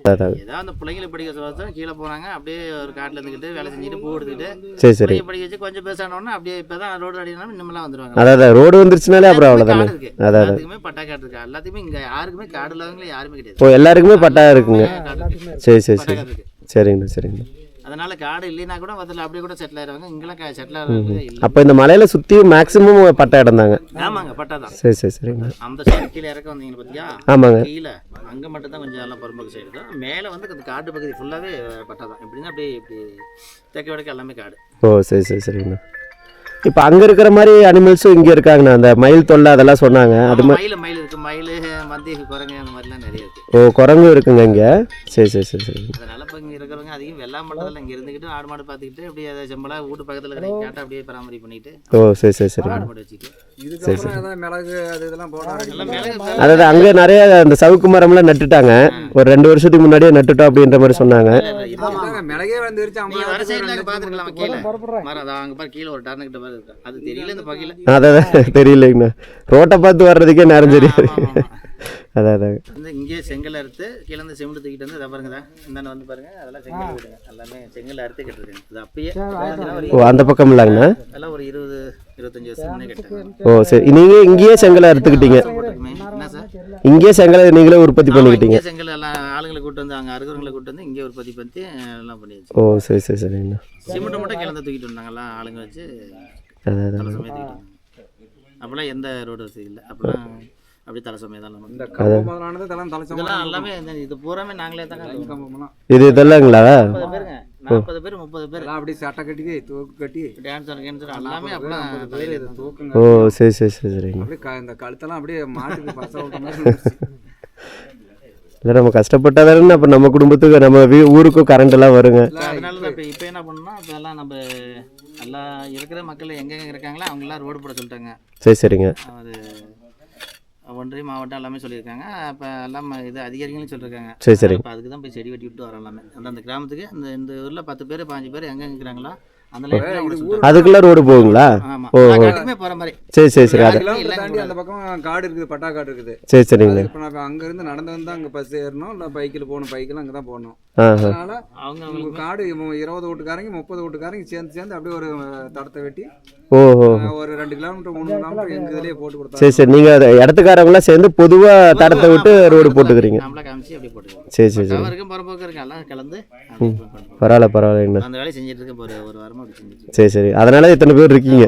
ஏதாவது அந்த பிள்ளைங்களை படிக்க சொல்ல கீழே போனாங்க. அப்படியே ஒரு காட்டில் இருந்துக்கிட்டு வேலை செஞ்சுட்டு பூ எடுத்துக்கிட்டு சரி சரி படிக்க வச்சு கொஞ்சம் பேசானோன்னா அப்படியே இப்போ தான் ரோடு அடினா இன்னமெல்லாம் வந்துடுவாங்க. அதான் ரோடு வந்துருச்சுனாலே அப்புறம் அவ்வளோதானே. அதான் எல்லாத்துக்குமே பட்டா காடு இருக்கு. எல்லாத்துக்குமே இங்கே யாருக்குமே காடு இல்லாதவங்களே யாருமே கிடையாது. ஓ எல்லாருக்குமே பட்டா இருக்குங்க. சரி சரி சரி சரிங்கண்ணா சரிங்கண்ணா. அதனால காடு இல்லைன்னா கூட அதில் அப்படியே கூட செட்டில் ஆயிடுவாங்க. இங்கெல்லாம் செட்டில் ஆகிறது இல்லை. அப்போ இந்த மலையில் சுற்றி மேக்ஸிமம் பட்டா இடம் தாங்க. ஆமாங்க பட்டா தான். சரி சரி சரிங்க. அந்த சைடு கீழே இறக்க வந்தீங்க பார்த்தியா? ஆமாங்க. கீழே அங்கே மட்டும் தான் கொஞ்சம் எல்லாம் புறம்போக்கு சைடு தான். மேலே வந்து அந்த காடு பகுதி ஃபுல்லாகவே பட்டா தான். எப்படின்னா அப்படியே இப்படி தெற்கு வடக்கு எல்லாமே காடு. ஓ சரி சரி சரிங்கண்ணா. இப்போ அங்கே இருக்கிற மாதிரி அனிமல்ஸும் இங்கே இருக்காங்கண்ணா. அந்த மயில் தொல்லை அதெல்லாம் சொன்னாங்க. அது மாதிரி மயில் இருக்குது. மயில் மந்தி குரங்கு அந்த மாதிரிலாம் நிறைய இருக்குது. ஓ குரங்கும் இருக்குங்க இங்கே. சரி சரி சரி சரி. அதனால இப்போ இங்கே இருக்கிறவங்க அதிகம் வெள்ளாம் பண்ணுறதில்ல. இங்கே இருந்துக்கிட்டு ஆடு மாடு பார்த்துக்கிட்டு அப்படியே அதை செம்பலா வீட்டு பக்கத்தில் கிடைக்க கேட்டால் அப்படியே பராமரி பண்ணிட்டு ஓ சரி சரி சரி ஆடு மாடு வச்சுட்டு சரி சரி. மிளகு அது இதெல்லாம் போட எல்லாம் மிளகு அதாவது அங்கே நிறைய அந்த சவுக்கு மரம்லாம் நட்டுட்டாங்க. ஒரு 2 வருஷத்துக்கு முன்னாடியே நட்டுட்டோம் அப்படின்ற மாதிரி சொன்னாங்க. மிளகே வந்துருச்சு. நீ வர சைடில் அங்கே பார்த்துருக்கலாம். கீழே மரம் அதான் அங்கே பாரு கீழே ஒரு டர்னுக்கிட்ட மாதிரி இருக்கு. அது தெரியல இந்த பகையில். அதான் தெரியலைங்கண்ணா. ரோட்டை பார்த்து வர்றதுக்கே நிறைய தெரியாது. அதான் அதாங்க. வந்து இங்கே செங்கல் அறுத்து கீழே இருந்து சிமெண்ட் தூக்கிட்டு வந்து இதை பாருங்க இந்தாண்ட வந்து பாருங்க அதெல்லாம் செங்கல் வீடுங்க. எல்லாமே செங்கல் அறுத்து கட்டுருக்காங்க. இது அப்பயே ஓ அந்த பக்கம் இல்லைங்கண்ணா. அதெல்லாம் ஒரு 20-25 வருஷம் முன்னே கட்டாங்க. ஓ சரி. நீங்கள் இங்கேயே செங்கலை அறுத்துக்கிட்டீங்க? என்ன சார் இங்கேயே செங்கலை நீங்களே உற்பத்தி பண்ணிக்கிட்டீங்க? இங்கே செங்கல் எல்லாம் ஆளுங்களை கூட்டு வந்து அங்கே அறுக்கிறவங்களை கூட்டு வந்து இங்கே உற்பத்தி பண்ணி எல்லாம் பண்ணிடுச்சு. ஓ சரி சரி சரிங்கண்ணா. சிமெண்ட் மட்டும் கீழே தான் தூக்கிட்டு வந்தாங்கல்லாம் ஆளுங்க வச்சு அதான் தலை சமயம் தூக்கிட்டு வந்தாங்க. அப்போல்லாம் எந்த ரோடு வசதி இல்லை. அப்போல்லாம் அப்படியே தலை சமயம் தான் இந்த கம்பம் முதலானது இதெல்லாம் தலைச்சம். இதெல்லாம் எல்லாமே இது பூராமே நாங்களே தாங்க கம்பம்லாம் இதெல்லாங்களா? 40 பேருங்க 40 பேர் 30 பேர் எல்லாம் அப்படியே சட்டை கட்டி தூக்கு கட்டி டான்ஸர் கேன்சர் எல்லாமே அப்படிலாம் பேர் இது தூக்குங்க. ஓ சரி சரி சரி சரிங்க. அப்படியே இந்த கழுத்தெல்லாம் அப்படியே மாட்டுக்கு பச விட்ட மாதிரி. இல்லை நம்ம கஷ்டப்பட்டால் தானே அப்போ நம்ம குடும்பத்துக்கு நம்ம ஊருக்கும் கரண்ட் எல்லாம் வருங்க. அதனால தான் இப்போ என்ன பண்ணோம்னா இப்போ எல்லாம் நம்ம எல்லாம் இருக்கிற மக்கள் எங்கெங்க இருக்காங்களோ அவங்கெல்லாம் ரோடு போட சொல்லிட்டாங்க. சரி சரிங்க. அது ஒன்றிய மாவட்டம் எல்லாமே சொல்லியிருக்காங்க. இப்போ எல்லாம் இது அதிகாரிகளும் சொல்லியிருக்காங்க. சரி சரி. இப்போ அதுக்கு தான் போய் செடி வெட்டி விட்டு வரோம் எல்லாமே. அந்த கிராமத்துக்கு இந்த ஊரில் 10 பேர் 15 பேர் எங்கே இருக்கிறாங்களோ அந்த லைன் அதுக்குள்ள ரோடு போகுங்களா? ஆமாம் ஓ போகிற மாதிரி. சரி சரி சரி. அது கிலோமீட்டர் தாண்டி அந்த பக்கம் காடு இருக்குது. பட்டா காடு இருக்குது. சரி சரிங்க. இப்போ நான் அங்கேருந்து நடந்து வந்து அங்கே பஸ் ஏறணும். இல்லை பைக்கில் போகணும். பைக்கில் அங்கே தான் போகணும். ஆ அதனால அவங்க உங்க காடு 20 வீட்டுக்காரங்க 30 வீட்டுக்காரங்க சேர்ந்து அப்படியே ஒரு தடத்தை வெட்டி ஓஹோ ஒரு 2 கிலோமீட்டர் 3 கிலோமீட்டர் எங்க இதுலயே போட்டு கொடுத்தாங்க. சரி சரி. நீங்கள் அதை இடத்துக்காரங்களாம் சேர்ந்து பொதுவாக தடத்தை விட்டு ரோடு போட்டுக்கிறீங்க? நம்மளா காமிச்சு அப்படியே போட்டுருக்கோம். சரி சரி சரி. இருக்கும் புறம்போக்கு இருக்கு எல்லாம் கலந்து பரவாயில்ல பரவாயில்லைங்கண்ணா. அந்த வேலையை செஞ்சுட்டு இருக்க ஒரு வாரமாக அப்படி செஞ்சுட்டு சரி சரி. அதனால இத்தனை பேர் இருக்கீங்க.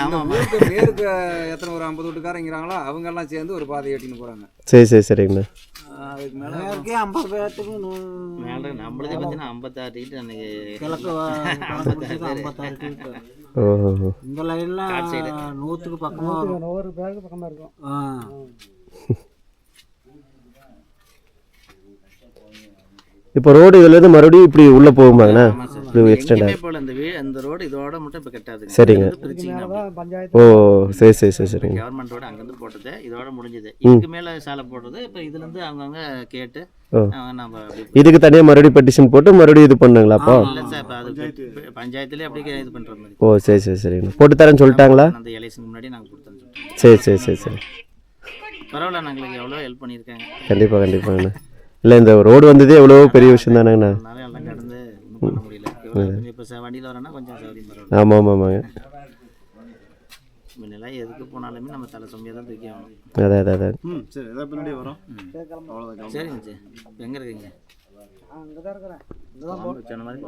ஆமாம் பேருக்கு எத்தனை ஒரு 50 வீட்டுக்காரங்கிறாங்களோ அவங்க எல்லாம் சேர்ந்து ஒரு பாதை வெட்டின்னு போறாங்க. சரி சரி சரிங்கண்ணா. அதுக்கு மேல 50 பேர்த்துக்கு மேலே நம்மளதே பார்த்தீங்கன்னா 56 டிக்கெட் அன்னைக்கு கிழக்கு 56 டிக்கெட். ஓஹோ. இந்த லைன்லாம் 100க்கு பக்கமாக வரும். 100 பேருக்கு பக்கமாக இருக்கும். இப்போ ரோடு இதுலேருந்து மறுபடியும் இப்படி உள்ளே போகுமாங்கண்ணா? இது எக்ஸ்டெண்ட் ஆகும். போல இந்த ரோடு இதோட மட்டும் இப்போ கட்டாது. சரிங்க. ஓ சரி சரி சரி சரிங்க. கவர்மெண்ட் ரோடு அங்கேருந்து போட்டது இதோட முடிஞ்சது. இதுக்கு மேலே சாலை போடுறது இப்போ இதுலேருந்து அவங்கவுங்க கேட்டு நம்ம இதுக்கு தனியாக மறுபடியும் பெட்டிஷன் போட்டு மறுபடியும் இது பண்ணுங்களா? அப்போ இல்லை சார் இப்போ அது பஞ்சாயத்துலேயே அப்படியே இது பண்ணுற மாதிரி. ஓ சரி சரி சரிங்கண்ணா. போட்டு தரேன்னு சொல்லிட்டாங்களா? அந்த எலெக்ஷனுக்கு முன்னாடி நாங்கள் கொடுத்தோன்னு சொல்லிட்டோம். சரி சரி சரி சரி. பரவாயில்ல நாங்களுக்கு எவ்வளோ ஹெல்ப் பண்ணியிருக்காங்க. கண்டிப்பாக கண்டிப்பாங்கண்ணா. இல்லை இந்த ரோடு வந்ததே எவ்வளோ பெரிய விஷயம் தானேங்கண்ணா. அதனால எல்லாம் கடந்து ஒன்றும் பண்ண முடியல. கொஞ்சம் இப்போ வண்டியில் வரேன்னா கொஞ்சம் சௌகரியம் பரவாயில்ல. ஆமாம் ஆமாம் ஆமாங்க. முன்னெல்லாம் எதுக்கு போனாலுமே நம்ம தலை சுமையாக தான் தூக்கி ஆகணும். அதான் அதான் அதான். சரி எதாவது பின்னாடி வரோம். சரிங்க சார். இப்போ எங்கே இருக்கீங்க? அங்கே தான் இருக்கிறேன். சொன்ன மாதிரி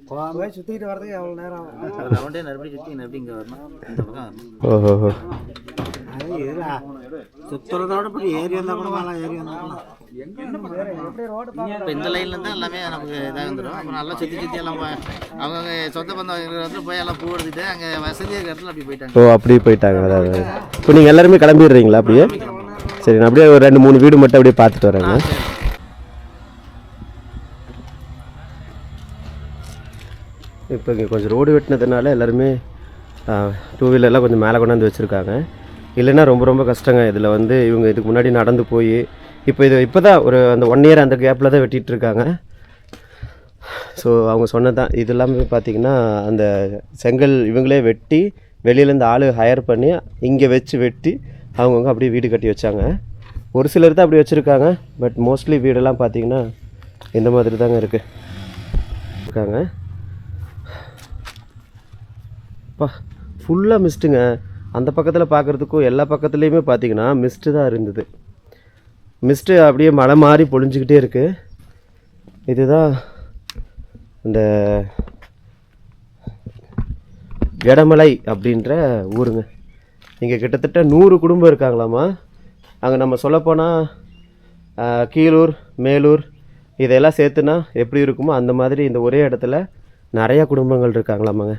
போக போய் சுற்றிக்கிட்டு வரதுக்கு எவ்வளோ நேரம் ஆகும்? ரவுண்டே நறுபடி சுற்றி நறுபடி இங்கே வரணும். இந்த பக்கம் வரணும். ஓஹோ. அது இதில் சுற்றுறதோட இப்படி ஏறி வந்தால் கூட மேலே ஏறி வந்தாலும் இப்போ இந்த லைனில் தான் எல்லாமே நமக்கு இதாக வந்துடும். அப்புறம் நல்லா சுற்றி சுற்றி எல்லாம் அவங்க சொந்த பந்தம் இருக்கிற இடத்துல போய் எல்லாம் பூ எடுத்துட்டு அங்கே வசதி இருக்கிற இடத்துல அப்படி போயிட்டாங்க. ஓ அப்படி போயிட்டாங்க. அதாவது இப்போ நீங்கள் எல்லாருமே கிளம்பிடுறீங்களா அப்படியே? சரி நான் அப்படியே ஒரு 2-3 வீடு மட்டும் அப்படியே பார்த்துட்டு வரேங்க. இப்போ இங்கே கொஞ்சம் ரோடு வெட்டினதுனால எல்லாருமே டூ வீலர்லாம் கொஞ்சம் மேலே கொண்டாந்து வச்சுருக்காங்க. இல்லைன்னா ரொம்ப ரொம்ப கஷ்டங்க. இதில் வந்து இவங்க இதுக்கு முன்னாடி நடந்து போய் இப்போ தான் ஒரு அந்த 1 இயர் அந்த கேப்பில் தான் வெட்டிகிட்டு இருக்காங்க. ஸோ அவங்க சொன்னது தான் இது எல்லாமே பார்த்திங்கன்னா அந்த செங்கல் இவங்களே வெட்டி வெளியிலேருந்து ஆள் ஹையர் பண்ணி இங்கே வச்சு வெட்டி அவங்கவுங்க அப்படியே வீடு கட்டி வச்சாங்க. ஒரு சிலர் தான் அப்படி வச்சுருக்காங்க. பட் மோஸ்ட்லி வீடெல்லாம் பார்த்திங்கன்னா இந்த மாதிரி தாங்க இருக்காங்க. அப்பா ஃபுல்லாக மிஸ்ட்டுங்க. அந்த பக்கத்தில் பார்க்குறதுக்கும் எல்லா பக்கத்துலேயுமே பார்த்திங்கன்னா மிஸ்ட்டு தான் இருந்தது. மிஸ்ட்டு அப்படியே மழை மாதிரி பொழிஞ்சிக்கிட்டே இருக்குது. இதுதான் இந்த எடமலை அப்படின்ற ஊருங்க. இங்கே கிட்டத்தட்ட 100 குடும்பம் இருக்காங்களாமா. அங்கே நம்ம சொல்லப்போனால் கீழூர், மேலூர் இதெல்லாம் சேர்த்துனா எப்படி இருக்குமோ அந்த மாதிரி இந்த ஒரே இடத்துல நிறையா குடும்பங்கள் இருக்காங்களாமாங்க.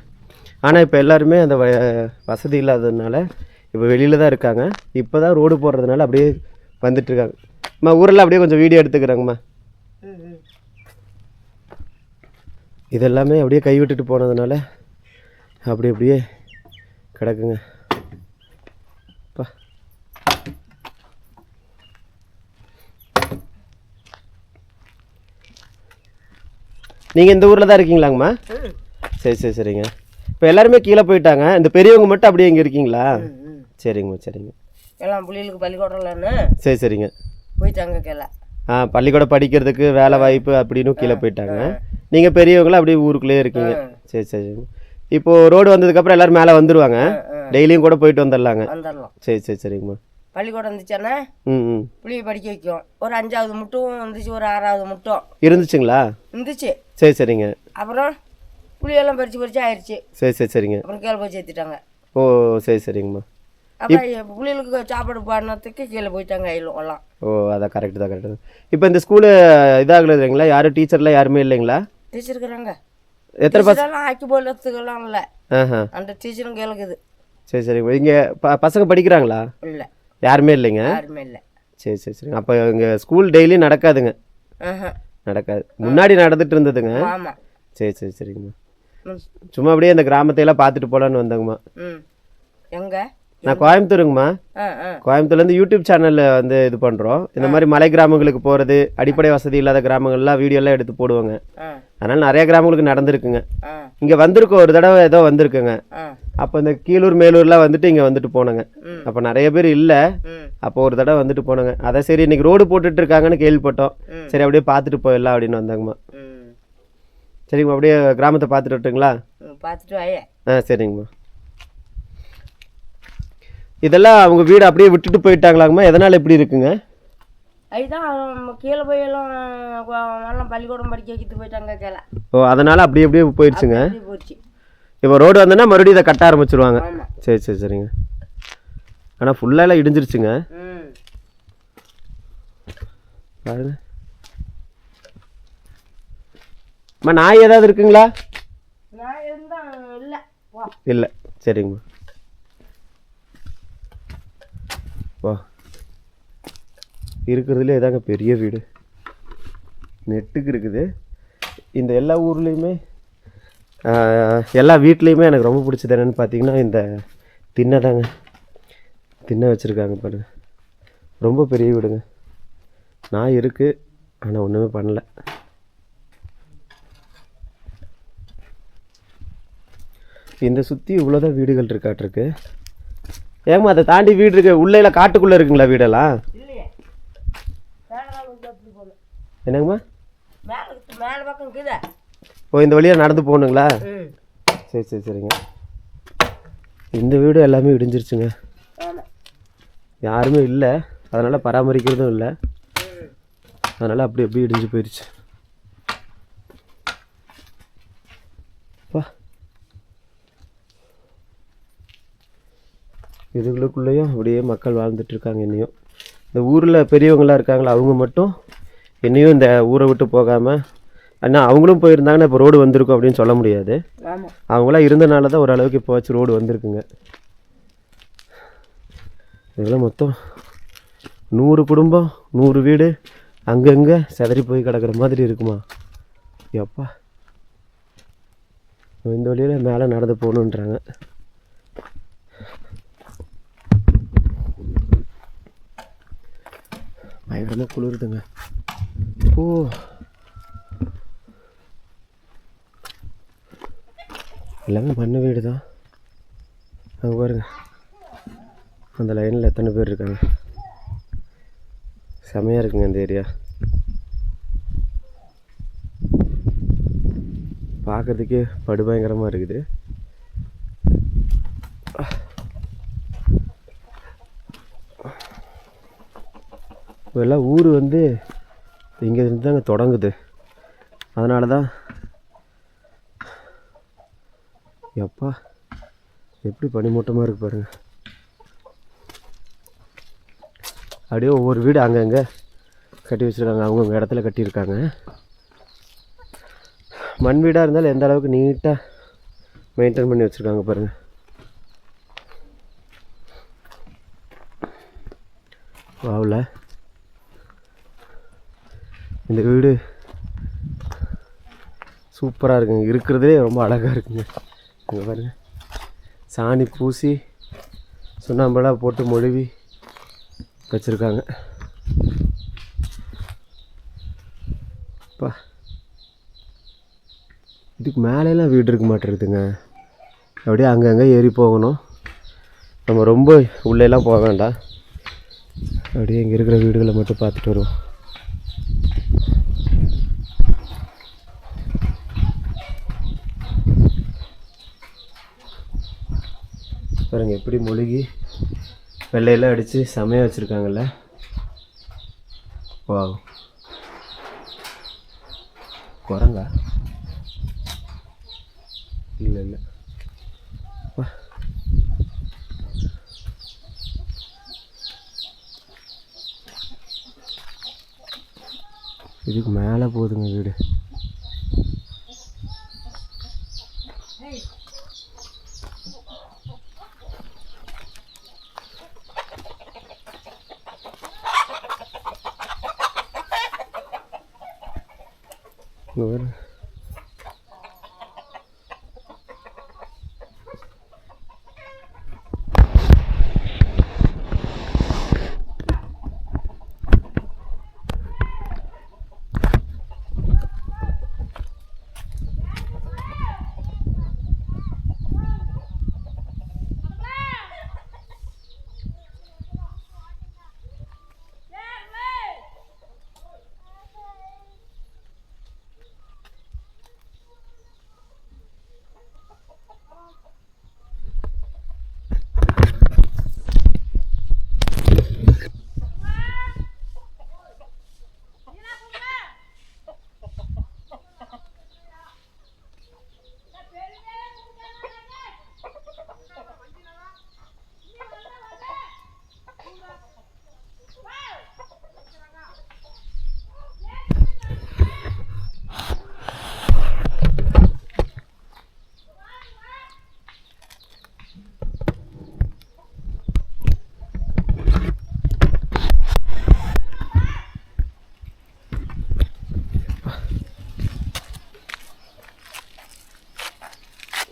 ஆனால் இப்போ எல்லாருமே அந்த வசதி இல்லாததுனால இப்போ வெளியில் தான் இருக்காங்க. இப்போ தான் ரோடு போடுறதுனால அப்படியே வந்துட்டுருக்காங்க. அம்மா ஊரெல்லாம் அப்படியே கொஞ்சம் வீடியோ எடுத்துக்கிறாங்கம்மா. இதெல்லாமே அப்படியே கைவிட்டுட்டு போனதுனால அப்படியே கிடக்குங்க. அப்பா நீங்கள் இந்த ஊரில் தான் இருக்கீங்களாங்கம்மா? சரிங்க. இப்போ எல்லாருமே கீழே போயிட்டாங்க. இந்த பெரியவங்க மட்டும் அப்படியே இங்கே இருக்கீங்களா? சரிங்க. எல்லாம் பிள்ளைகளுக்கு பள்ளிக்கூடம்லன்னு சரிங்க போயிட்டாங்க கீழே. பள்ளிக்கூடம் படிக்கிறதுக்கு வேலை வாய்ப்பு அப்படின்னு கீழே போயிட்டாங்க. நீங்கள் பெரியவங்களும் அப்படியே ஊருக்குள்ளேயே இருக்கீங்க. சரிங்க. இப்போது ரோடு வந்ததுக்கப்புறம் எல்லோரும் மேலே வந்துடுவாங்க. டெய்லியும் கூட போயிட்டு வந்துடலாங்க. சரிங்கம்மா. பள்ளிக்கூடம் இருந்துச்சானே புள்ளியை படிக்க வைக்கும். ஒரு 5வது மட்டும் இருந்துச்சு, ஒரு 6வது மட்டும் இருந்துச்சுங்களா? இருந்துச்சு. சரிங்க. அப்புறம் புளியெல்லாம் பறிச்சு ஆயிடுச்சு. சரிங்க. அப்புறம் கீழே போய் சேர்த்துட்டாங்க. ஓ சரிங்கம்மா. அப்புறம் புள்ளிகளுக்கு சாப்பாடு பாடினதுக்கு கீழே போயிட்டாங்க எல்லாம். ஓ அதான் கரெக்டு தான். இப்போ இந்த ஸ்கூலு இதாகல இல்லைங்களா? யாரும் டீச்சர்லாம் யாருமே இல்லைங்களா? டீச்சர் இருக்கிறாங்க. எத்தனை பசங்க ஆக்கி போடுறதுக்கெல்லாம் இல்லை. அந்த டீச்சரும் கேளுக்குது. சரிங்க. இங்கே பசங்க படிக்கிறாங்களா? இல்லை, யாருமே இல்லைங்க. யாருமே இல்லை. சரிங்க. அப்போ இங்கே ஸ்கூல் டெய்லியும் நடக்காதுங்க? நடக்காது. முன்னாடி நடந்துட்டு இருந்ததுங்க. ஆமாம். சரிங்கம்மா. சும்மா அப்படியே இந்த கிராமத்தையெல்லாம் பார்த்துட்டு போகலான்னு வந்தாங்கம்மா. எங்கே? நான் கோயம்புத்தூருங்கம்மா. கோயம்புத்தூர்லேருந்து யூடியூப் சேனலில் வந்து இது பண்ணுறோம். இந்த மாதிரி மலை கிராமங்களுக்கு போகிறது, அடிப்படை வசதி இல்லாத கிராமங்கள்லாம் வீடியோலாம் எடுத்து போடுவாங்க. அதனால் நிறைய கிராமங்களுக்கு நடந்திருக்குங்க. இங்கே வந்திருக்கோம், ஒரு தடவை ஏதோ வந்திருக்குங்க. அப்போ இந்த கீழூர் மேலூர்லாம் வந்துட்டு இங்கே வந்துட்டு போனோங்க. அப்போ நிறைய பேர் இல்லை. அப்போ ஒரு தடவை வந்துட்டு போனோங்க. அதான் சரி இன்னைக்கு ரோடு போட்டுட்டு இருக்காங்கன்னு கேள்விப்பட்டோம். சரி அப்படியே பார்த்துட்டு போயிடலாம் அப்படின்னு வந்தாங்கம்மா. சரிங்கம்மா. அப்படியே கிராமத்தை பார்த்துட்டு வரட்டுங்களா? பார்த்துட்டு வாயே. சரிங்கம்மா. இதெல்லாம் அவங்க வீடு அப்படியே விட்டுட்டு போயிட்டாங்களாங்கம்மா? எதனால் எப்படி இருக்குங்க? அதுதான் கீழே போய் எல்லாம் பள்ளிக்கூடம் படிக்க வைக்கிட்டு போயிட்டாங்க கீழே. ஓ அதனால் அப்படியே போயிடுச்சுங்க. போயிடுச்சு. இப்போ ரோடு வந்தோன்னா மறுபடியும் இதை கட்ட ஆரம்பிச்சிருவாங்க. சரிங்க. ஆனால் ஃபுல்லாக இடிஞ்சிருச்சுங்க. பாருங்க. அம்மா நாய் ஏதாவது இருக்குங்களா? இல்லை. சரிங்கம்மா. வா இருக்கிறதுலே இதாங்க பெரிய வீடு, நெட்டுக்கு இருக்குது. இந்த எல்லா ஊர்லேயுமே எல்லா வீட்லேயுமே எனக்கு ரொம்ப பிடிச்சது என்னென்னு பார்த்தீங்கன்னா இந்த திண்ணை தாங்க. திண்ணை வச்சுருக்காங்க பாருங்க. ரொம்ப பெரிய வீடுங்க. நாய் இருக்குது ஆனால் ஒன்றுமே பண்ணல. இந்த சுற்றி இவ்வளோதான் வீடுகள் இருக்காட்டிருக்கு. ஏமா அதை தாண்டி வீடு இருக்கு? உள்ளே காட்டுக்குள்ளே இருக்குங்களா வீடெல்லாம்? என்னங்கம்மா? ஓ இந்த வழியாக நடந்து போகணுங்களா? சரிங்க. இந்த வீடு எல்லாமே இடிஞ்சிருச்சுங்க. யாருமே இல்லை, அதனால் பராமரிக்கிறதும் இல்லை. அதனால் அப்படி இடிஞ்சு போயிடுச்சு. இதுகளுக்குள்ளேயும் அப்படியே மக்கள் வாழ்ந்துட்டுருக்காங்க. இன்னையும் இந்த ஊரில் பெரியவங்களாம் இருக்காங்களா, அவங்க மட்டும் இன்னையும் இந்த ஊரை விட்டு போகாமல். ஆனால் அவங்களும் போயிருந்தாங்கன்னா இப்போ ரோடு வந்திருக்கும் அப்படின்னு சொல்ல முடியாது. அவங்களாம் இருந்தனால தான் ஓரளவுக்கு இப்போ வச்சு ரோடு வந்திருக்குங்க. இதெல்லாம் மொத்தம் 100 குடும்பம், 100 வீடு அங்கங்கே சிதறி போய் கிடக்கிற மாதிரி இருக்குமா? எப்பா இந்த வழியில் மேலே நடந்து போகணுன்றாங்க. பயங்கரமாக குளிருதுங்க. ஓ, எல்லாமே மண்ணு வீடு தான். அங்கே பாருங்க, அந்த லைனில் எத்தனை பேர் இருக்காங்க. செமையாக இருக்குங்க இந்த ஏரியா. பார்க்குறதுக்கே படுபயங்கரமாக இருக்குது. எல்லாம் ஊர் வந்து இங்கே இருந்து தாங்க தொடங்குது. அதனால தான் எப்பா எப்படி பனிமூட்டமாக இருக்குது பாருங்கள். அப்படியே ஒவ்வொரு வீடு அங்கங்கே கட்டி வச்சுருக்காங்க, அவங்கவுங்க இடத்துல கட்டியிருக்காங்க. மண் வீடாக இருந்தாலும் எந்த அளவுக்கு நீட்டாக மெயின்டைன் பண்ணி வச்சுருக்காங்க பாருங்கள். வாவில் இந்த வீடு சூப்பராக இருக்குங்க. இருக்கிறதே ரொம்ப அழகாக இருக்குங்க. இங்கே பாருங்கள், சாணி பூசி சுண்ணாம்பெல்லாம் போட்டு மொழுவி வச்சுருக்காங்க. அப்பா, இதுக்கு மேலெலாம் வீடு இருக்க மாட்டேங்குதுங்க. அப்படியே அங்கங்கே ஏறி போகணும். நம்ம ரொம்ப உள்ளேலாம் போக வேண்டாம். அப்படியே இங்கே இருக்கிற வீடுகளை மட்டும் பார்த்துட்டு வருவோம். பாருங்க எப்படி மொழிகி வெள்ளையெல்லாம் அடித்து செமையாக வச்சுருக்காங்கல்ல. வா, குரங்கா? இல்லை இல்லை, வா. இதுக்கு மேலே போகுதுங்க வீடு.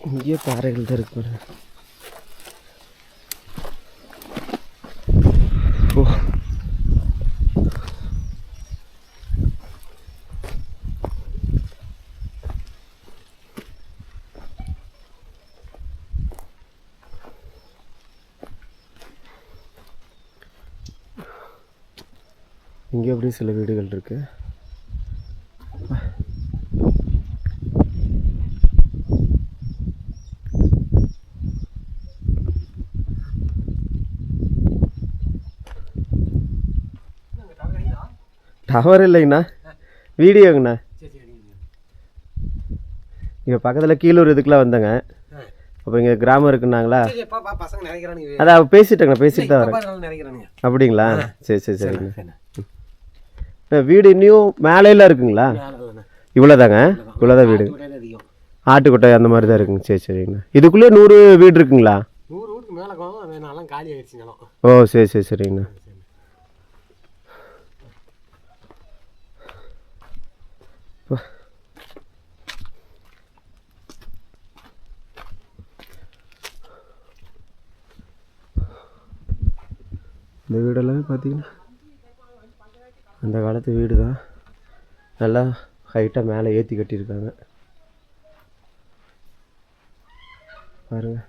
இங்கேயே பாறைகள் தான் இருக்கு பாருங்க. ஓ, இங்கே அப்படியே சில வீடுகள் இருக்கு. டவர் இல்லைங்கண்ணா, வீடியோங்கண்ணா. இங்கே பக்கத்தில் கீழூர் இதுக்கெலாம் வந்தேங்க. அப்போ இங்கே கிராமம் இருக்குன்னாங்களா, அதான் பேசிட்டேங்கண்ணா, பேசிட்டு தான் வரேன். அப்படிங்களா? சரி சரி சரிங்கண்ணா. வீடு இன்னும் மேலையெல்லாம் இருக்குங்களா? இவ்வளோதாங்க, இவ்வளோதான் வீடு. ஆட்டுக்கொட்டை அந்த மாதிரி தான் இருக்குங்க. சரி சரிங்கண்ணா. இதுக்குள்ளே 100 வீடு இருக்குங்களா? ஓ சரி சரி சரிங்கண்ணா. இந்த வீடெல்லாமே பார்த்தீங்கன்னா அந்த காலத்து வீடு தான். நல்லா ஹைட்டாக மேலே ஏற்றி கட்டியிருக்காங்க பாருங்கள்.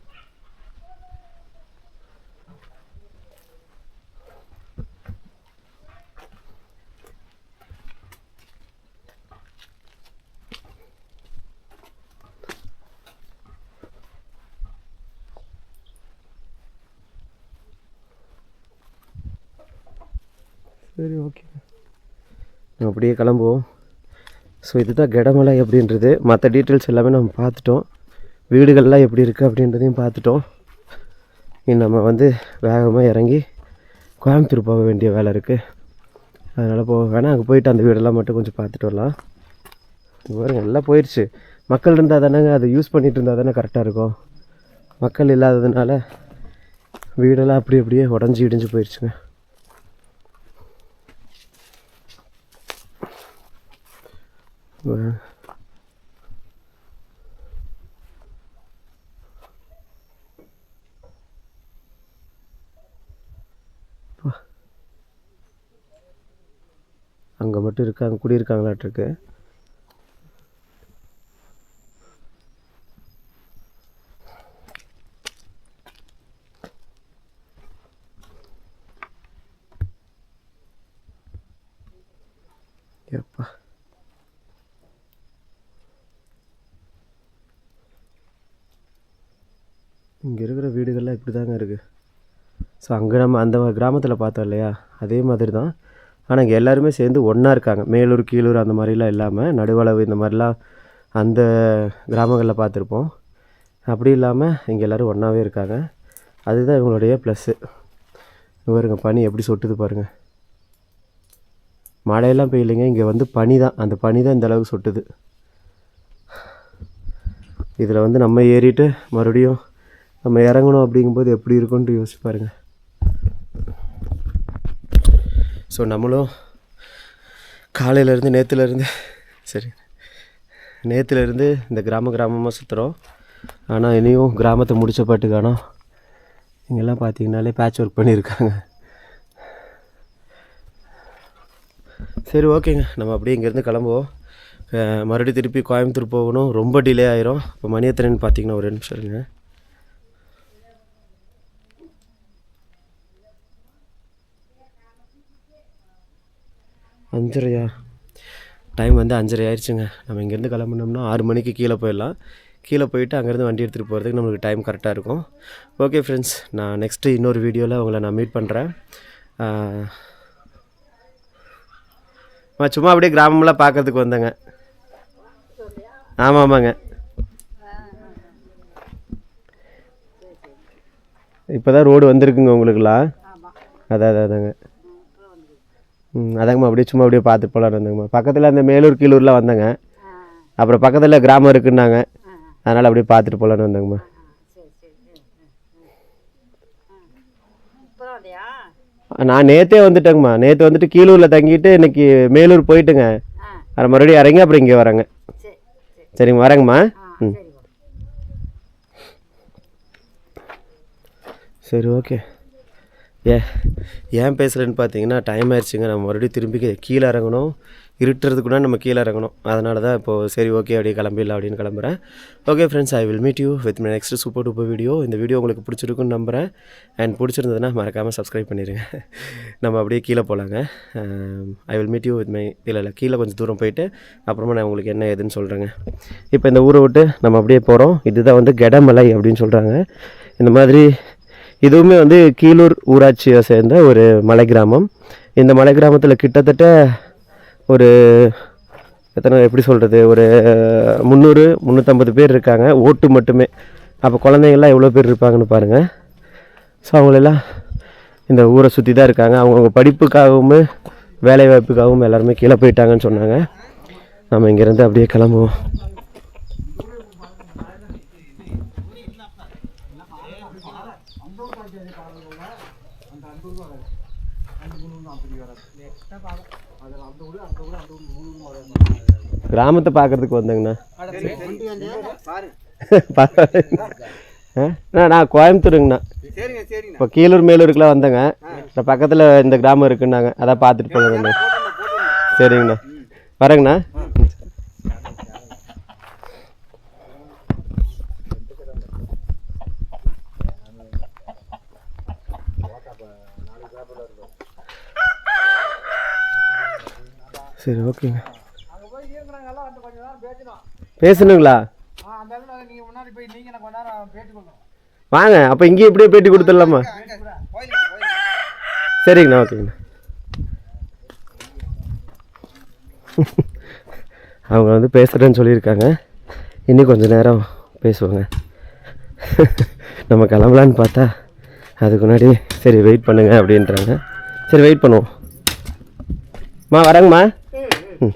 சரி ஓகே, அப்படியே கிளம்புவோம். ஸோ இதுதான் கெடமலை அப்படின்றது. மற்ற டீட்டெயில்ஸ் எல்லாமே நம்ம பார்த்துட்டோம். வீடுகள்லாம் எப்படி இருக்குது அப்படின்றதையும் பார்த்துட்டோம். நம்ம வேகமாக இறங்கி கோயம்புத்தூர் போக வேண்டிய வேலை இருக்குது. அதனால் வேணால் அங்கே போயிட்டு அந்த வீடெல்லாம் மட்டும் கொஞ்சம் பார்த்துட்டு வரலாம். பாருங்க எல்லாம் போயிடுச்சு. மக்கள் இருந்தால் தானேங்க அதை யூஸ் பண்ணிகிட்டு இருந்தால் தானே கரெக்டாக இருக்கும். மக்கள் இல்லாததுனால வீடெல்லாம் அப்படியே உடஞ்சி இடிஞ்சு போயிடுச்சுங்க. அங்கே மட்டும் இருக்காங்க, குடியிருக்காங்களாட்டிருக்கு. எப்பா இங்கே இருக்கிற வீடுகள்லாம் இப்படி தாங்க இருக்குது. ஸோ அங்கே நம்ம அந்த கிராமத்தில் பார்த்தோம் இல்லையா, அதே மாதிரி தான். ஆனால் இங்கே எல்லாருமே சேர்ந்து ஒன்றா இருக்காங்க. மேலூர் கீழூர் அந்த மாதிரிலாம் இல்லாமல், நடுவளவு இந்த மாதிரிலாம் அந்த கிராமங்களில் பார்த்துருப்போம். அப்படி இல்லாமல் இங்கே எல்லோரும் ஒன்றாவே இருக்காங்க. அதுதான் இவங்களுடைய ப்ளஸ்ஸு. பாருங்க பனி எப்படி சொட்டுது பாருங்கள். மழையெல்லாம் பெய்யலைங்க, இங்கே பனி தான். அந்த பனி தான் இந்த அளவுக்கு சொட்டுது. இதில் நம்ம ஏறிட்டு மறுபடியும் நம்ம இறங்கணும் அப்படிங்கும்போது எப்படி இருக்கும்னு யோசிச்சு பாருங்கள். ஸோ நம்மளும் காலையிலேருந்து நேற்றுலேருந்து இந்த கிராமமாக சுற்றுறோம். ஆனால் இனியும் கிராமத்தை முடிச்ச பாட்டு காணோம். இங்கெல்லாம் பார்த்தீங்கன்னாலே பேட்ச் ஒர்க் பண்ணியிருக்காங்க. சரி ஓகேங்க, நம்ம அப்படியே இங்கேருந்து கிளம்புவோம். மறுபடியும் திருப்பி கோயம்புத்தூர் போகணும். ரொம்ப டிலே ஆயிரும். இப்போ மணி எத்தனைன்னு பார்த்தீங்கன்னா ஒரு 2 நிமிஷம் இருங்க. 5:30 டைம் 5:30 ஆயிடுச்சுங்க. நம்ம இங்கேருந்து கிளம்புனோம்னா 6 மணிக்கு கீழே போயிடலாம். கீழே போயிட்டு அங்கேருந்து வண்டி எடுத்துகிட்டு போகிறதுக்கு நம்மளுக்கு டைம் கரெக்டாக இருக்கும். ஓகே ஃப்ரெண்ட்ஸ், நான் நெக்ஸ்ட்டு இன்னொரு வீடியோவில் உங்களை நான் மீட் பண்ணுறேன். சும்மா அப்படியே கிராமம்லாம் பார்க்கறதுக்கு வந்தேங்க. ஆமாங்க, இப்போ தான் ரோடு வந்திருக்குங்க உங்களுக்குலாம். அதாங்க அதாங்கம்மா, அப்படியே சும்மா அப்படியே பார்த்துட்டு போகலான்னு வந்தேங்கம்மா. பக்கத்தில் அந்த மேலூர் கீழூர்லாம் வந்தேங்க. அப்புறம் பக்கத்தில் கிராமம் இருக்குன்னாங்க, அதனால் அப்படியே பார்த்துட்டு போகலான்னு வந்தேங்கம்மா. நான் நேற்றே வந்துட்டேங்கம்மா. நேற்று கீழூரில் தங்கிட்டு இன்றைக்கி மேலூர் போயிட்டுங்க. அப்புறம் மறுபடியும் இறங்கி அப்புறம் இங்கே வரேங்க. சரிங்க, வரேங்கம்மா. சரி ஓகே. ஏன் பேசுகிறேன்னு பார்த்தீங்கன்னா டைம் ஆயிடுச்சுங்க. நம்ம மறுபடியும் திரும்பி கீழே இறங்கணும். இருட்டுறதுக்குன்னா நம்ம கீழே இறங்கணும். அதனால தான் இப்போது சரி ஓகே அப்படியே கிளம்பிடலாம் அப்படின்னு கிளம்புறேன். Okay friends, I will meet you with my next super duper video. இந்த வீடியோ உங்களுக்கு பிடிச்சிருக்குன்னு நம்புகிறேன். அண்ட் பிடிச்சிருந்ததுன்னா மறக்காமல் சப்ஸ்கிரைப் பண்ணிடுங்க. நம்ம அப்படியே கீழே போகலாங்க. I will meet you with my இல்லை கீழே கொஞ்சம் தூரம் போயிட்டு அப்புறமா நான் உங்களுக்கு என்ன ஏதுன்னு சொல்கிறேங்க. இப்போ இந்த ஊரை விட்டு நம்ம அப்படியே போகிறோம். இதுதான் கெடமலை அப்படின்னு சொல்கிறாங்க. இந்த மாதிரி இதுவுமே கீழூர் ஊராட்சியை சேர்ந்த ஒரு மலை கிராமம். இந்த மலை கிராமத்தில் கிட்டத்தட்ட ஒரு எப்படி சொல்கிறது, ஒரு 300-350 பேர் இருக்காங்க, ஓட்டு மட்டுமே. அப்போ குழந்தைங்கள்லாம் எவ்வளோ பேர் இருப்பாங்கன்னு பாருங்கள். ஸோ அவங்களெல்லாம் இந்த ஊரை சுற்றி தான் இருக்காங்க. அவங்கவுங்க படிப்புக்காகவும் வேலைவாய்ப்புக்காகவும் எல்லாருமே கீழே போயிட்டாங்கன்னு சொன்னாங்க. நம்ம இங்கேருந்து அப்படியே கிளம்புவோம். கிராமத்தை பார்க்கறதுக்கு வந்தேங்கண்ணா. நான் கோயம்புத்தூருங்கண்ணா. இப்போ கீழூர் மேலூருக்குலாம் வந்தேங்க. இந்த பக்கத்தில் இந்த கிராமம் இருக்குன்னாங்க, அதான் பார்த்துட்டு போகலாங்கண்ணா. சரிங்கண்ணா, வரேங்கண்ணா. சரி, ஓகேங்க. பேசணுங்களா? வாங்க, அப்போ இங்கேயே எப்படியே பேட்டி கொடுத்துடலாமா? சரிங்கண்ணா, ஓகேங்கண்ணா. அவங்க வந்து பேசுகிறேன்னு சொல்லியிருக்காங்க, இன்னும் கொஞ்சம் நேரம் பேசுவாங்க. நம்ம கிளம்பலான்னு பார்த்தா அதுக்கு முன்னாடி சரி வெயிட் பண்ணுங்க அப்படின்றாங்க. சரி வெயிட் பண்ணுவோம். வரேங்கம்மா. ம்.